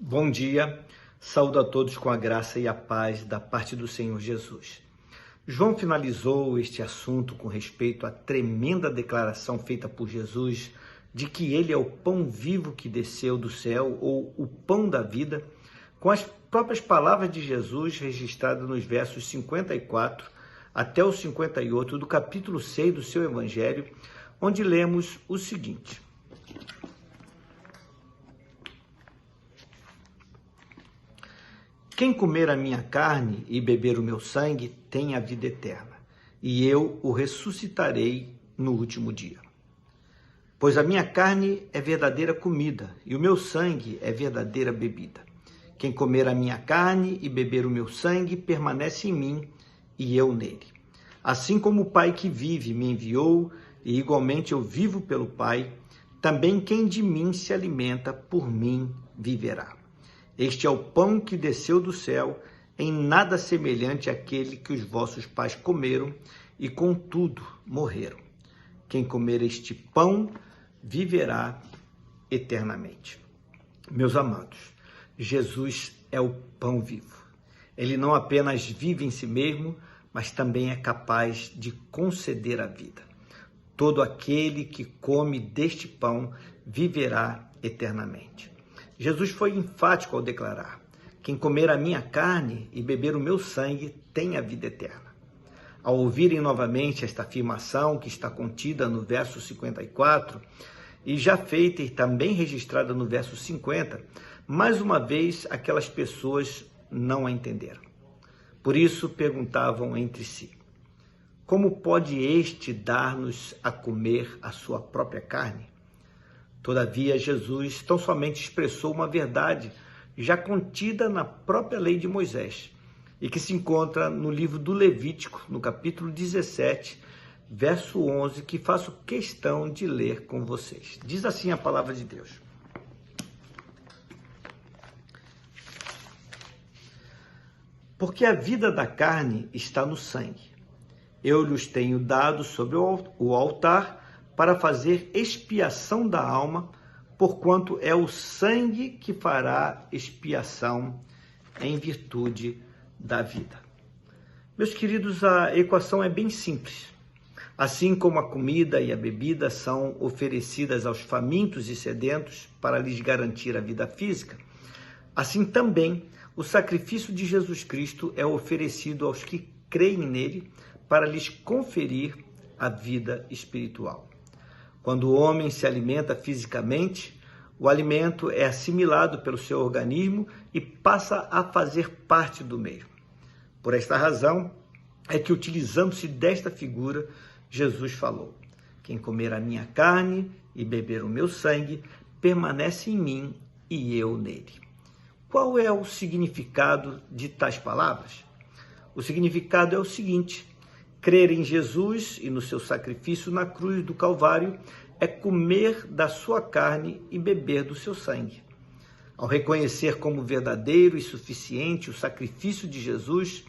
Bom dia, saúdo a todos com a graça e a paz da parte do Senhor Jesus. João finalizou este assunto com respeito à tremenda declaração feita por Jesus de que ele é o pão vivo que desceu do céu, ou o pão da vida, com as próprias palavras de Jesus registradas nos versos 54 até o 58 do capítulo 6 do seu Evangelho, onde lemos o seguinte: Quem comer a minha carne e beber o meu sangue tem a vida eterna, e eu o ressuscitarei no último dia. Pois a minha carne é verdadeira comida, e o meu sangue é verdadeira bebida. Quem comer a minha carne e beber o meu sangue permanece em mim, e eu nele. Assim como o Pai que vive me enviou, e igualmente eu vivo pelo Pai, também quem de mim se alimenta, por mim viverá. Este é o pão que desceu do céu, em nada semelhante àquele que os vossos pais comeram e contudo morreram. Quem comer este pão viverá eternamente. Meus amados, Jesus é o pão vivo. Ele não apenas vive em si mesmo, mas também é capaz de conceder a vida. Todo aquele que come deste pão viverá eternamente. Jesus foi enfático ao declarar: quem comer a minha carne e beber o meu sangue tem a vida eterna. Ao ouvirem novamente esta afirmação que está contida no verso 54 e já feita e também registrada no verso 50, mais uma vez aquelas pessoas não a entenderam. Por isso perguntavam entre si: como pode este dar-nos a comer a sua própria carne? Todavia, Jesus tão somente expressou uma verdade já contida na própria lei de Moisés e que se encontra no livro do Levítico, no capítulo 17, verso 11, que faço questão de ler com vocês. Diz assim a palavra de Deus: Porque a vida da carne está no sangue. Eu lhes tenho dado sobre o altar para fazer expiação da alma, porquanto é o sangue que fará expiação em virtude da vida. Meus queridos, a equação é bem simples. Assim como a comida e a bebida são oferecidas aos famintos e sedentos para lhes garantir a vida física, assim também o sacrifício de Jesus Cristo é oferecido aos que creem nele para lhes conferir a vida espiritual. Quando o homem se alimenta fisicamente, o alimento é assimilado pelo seu organismo e passa a fazer parte do mesmo. Por esta razão é que, utilizando-se desta figura, Jesus falou: quem comer a minha carne e beber o meu sangue permanece em mim e eu nele. Qual é o significado de tais palavras? O significado é o seguinte: crer em Jesus e no seu sacrifício na cruz do Calvário é comer da sua carne e beber do seu sangue. Ao reconhecer como verdadeiro e suficiente o sacrifício de Jesus,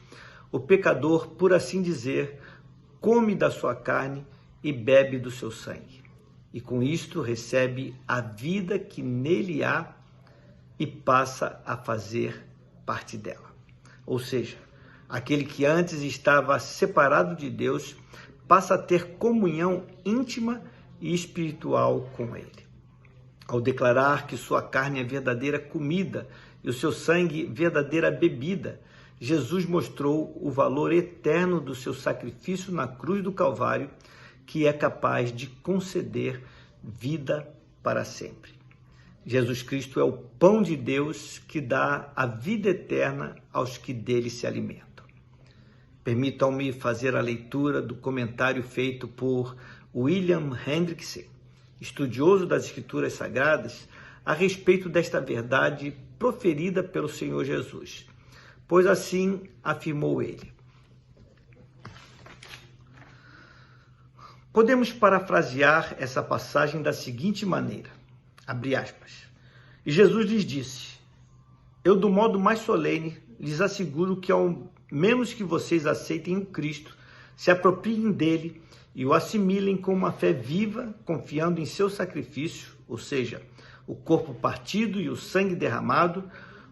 o pecador, por assim dizer, come da sua carne e bebe do seu sangue. E com isto recebe a vida que nele há e passa a fazer parte dela. Ou seja, aquele que antes estava separado de Deus passa a ter comunhão íntima e espiritual com ele. Ao declarar que sua carne é verdadeira comida e o seu sangue verdadeira bebida, Jesus mostrou o valor eterno do seu sacrifício na cruz do Calvário, que é capaz de conceder vida para sempre. Jesus Cristo é o pão de Deus que dá a vida eterna aos que dele se alimentam. Permitam-me fazer a leitura do comentário feito por William Hendriksen, estudioso das Escrituras Sagradas, a respeito desta verdade proferida pelo Senhor Jesus. Pois assim afirmou ele: podemos parafrasear essa passagem da seguinte maneira, abre aspas, e Jesus lhes disse: eu, do modo mais solene, lhes asseguro que ao menos que vocês aceitem o Cristo, se apropriem dele e o assimilem com uma fé viva, confiando em seu sacrifício, ou seja, o o corpo partido e o sangue derramado,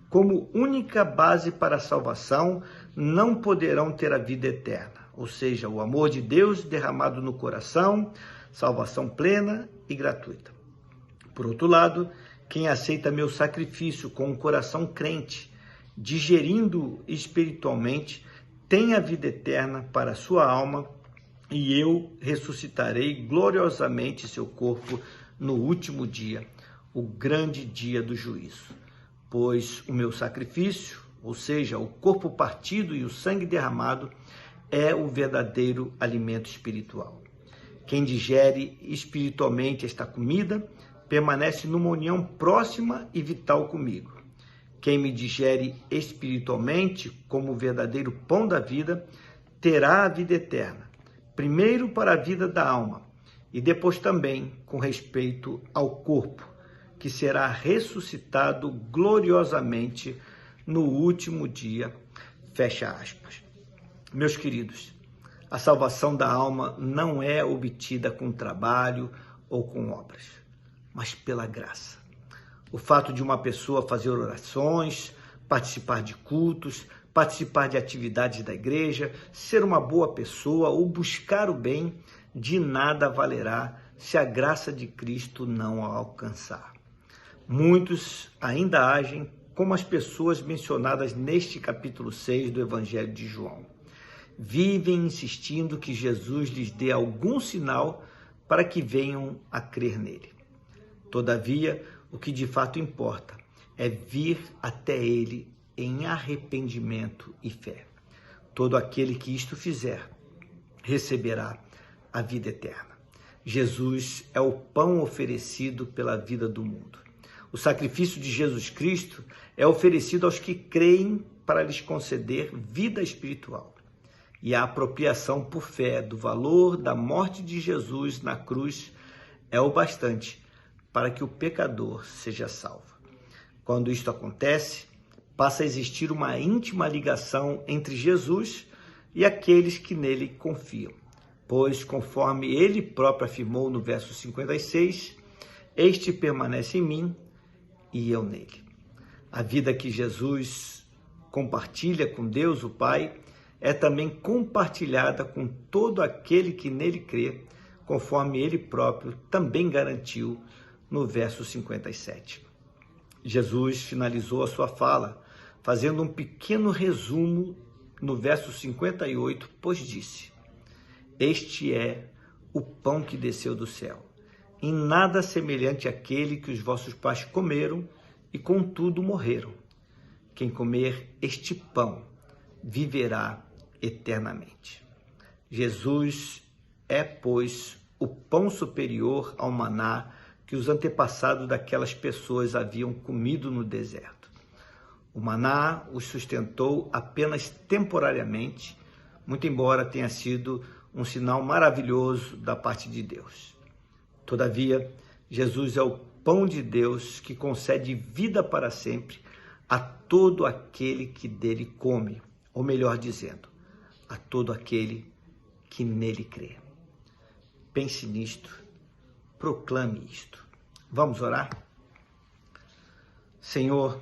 como única base para a salvação, não poderão ter a vida eterna, ou seja, o amor de Deus derramado no coração, salvação plena e gratuita. Por outro lado, quem aceita meu sacrifício com um coração crente, digerindo espiritualmente, tem a vida eterna para a sua alma, e eu ressuscitarei gloriosamente seu corpo no último dia, o grande dia do juízo. Pois o meu sacrifício, ou seja, o corpo partido e o sangue derramado, é o verdadeiro alimento espiritual. Quem digere espiritualmente esta comida, permanece numa união próxima e vital comigo. Quem me digere espiritualmente como o verdadeiro pão da vida, terá a vida eterna, primeiro para a vida da alma e depois também com respeito ao corpo, que será ressuscitado gloriosamente no último dia. Fecha aspas. Meus queridos, a salvação da alma não é obtida com trabalho ou com obras, mas pela graça. O fato de uma pessoa fazer orações, participar de cultos, participar de atividades da igreja, ser uma boa pessoa ou buscar o bem, de nada valerá se a graça de Cristo não a alcançar. Muitos ainda agem como as pessoas mencionadas neste capítulo 6 do Evangelho de João. Vivem insistindo que Jesus lhes dê algum sinal para que venham a crer nele. Todavia, o que de fato importa é vir até ele em arrependimento e fé. Todo aquele que isto fizer, receberá a vida eterna. Jesus é o pão oferecido pela vida do mundo. O sacrifício de Jesus Cristo é oferecido aos que creem para lhes conceder vida espiritual. E a apropriação por fé do valor da morte de Jesus na cruz é o bastante para que o pecador seja salvo. Quando isto acontece, passa a existir uma íntima ligação entre Jesus e aqueles que nele confiam. Pois, conforme ele próprio afirmou no verso 56, este permanece em mim e eu nele. A vida que Jesus compartilha com Deus, o Pai, é também compartilhada com todo aquele que nele crê, conforme ele próprio também garantiu no verso 57. Jesus finalizou a sua fala fazendo um pequeno resumo no verso 58, pois disse: Este é o pão que desceu do céu, em nada semelhante àquele que os vossos pais comeram e contudo morreram. Quem comer este pão viverá eternamente. Jesus é, pois, o pão superior ao maná que os antepassados daquelas pessoas haviam comido no deserto. O maná os sustentou apenas temporariamente, muito embora tenha sido um sinal maravilhoso da parte de Deus. Todavia, Jesus é o pão de Deus que concede vida para sempre a todo aquele que dele come, ou melhor dizendo, a todo aquele que nele crê. Pense nisto, proclame isto. Vamos orar? Senhor,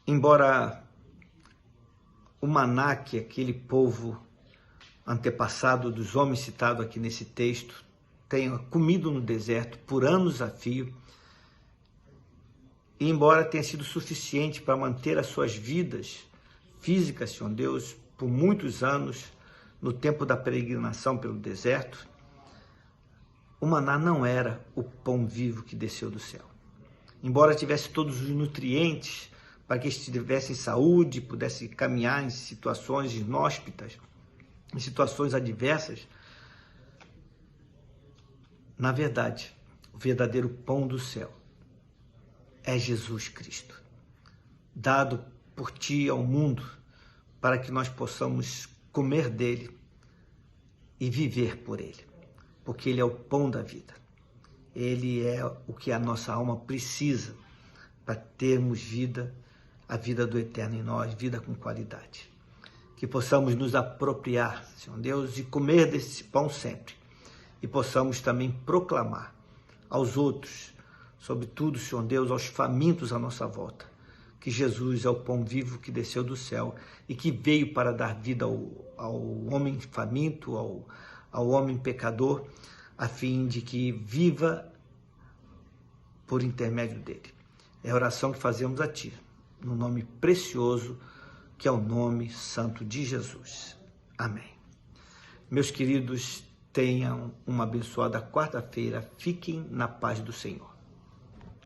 embora o maná que aquele povo antepassado dos homens citado aqui nesse texto tenha comido no deserto por anos a fio, e embora tenha sido suficiente para manter as suas vidas físicas, Senhor Deus, por muitos anos, no tempo da peregrinação pelo deserto, o maná não era o pão vivo que desceu do céu. Embora tivesse todos os nutrientes para que estivesse em saúde, pudesse caminhar em situações inóspitas, em situações adversas, na verdade, o verdadeiro pão do céu é Jesus Cristo, dado por Ti ao mundo, para que nós possamos comer dele e viver por ele, porque ele é o pão da vida. Ele é o que a nossa alma precisa para termos vida, a vida do eterno em nós, vida com qualidade. Que possamos nos apropriar, Senhor Deus, e comer desse pão sempre. E possamos também proclamar aos outros sobretudo, Senhor Deus, aos famintos à nossa volta, que Jesus é o pão vivo que desceu do céu e que veio para dar vida ao homem faminto, ao homem pecador, a fim de que viva por intermédio dele. É a oração que fazemos a Ti, no nome precioso, que é o nome santo de Jesus. Amém. Meus queridos, tenham uma abençoada quarta-feira. Fiquem na paz do Senhor.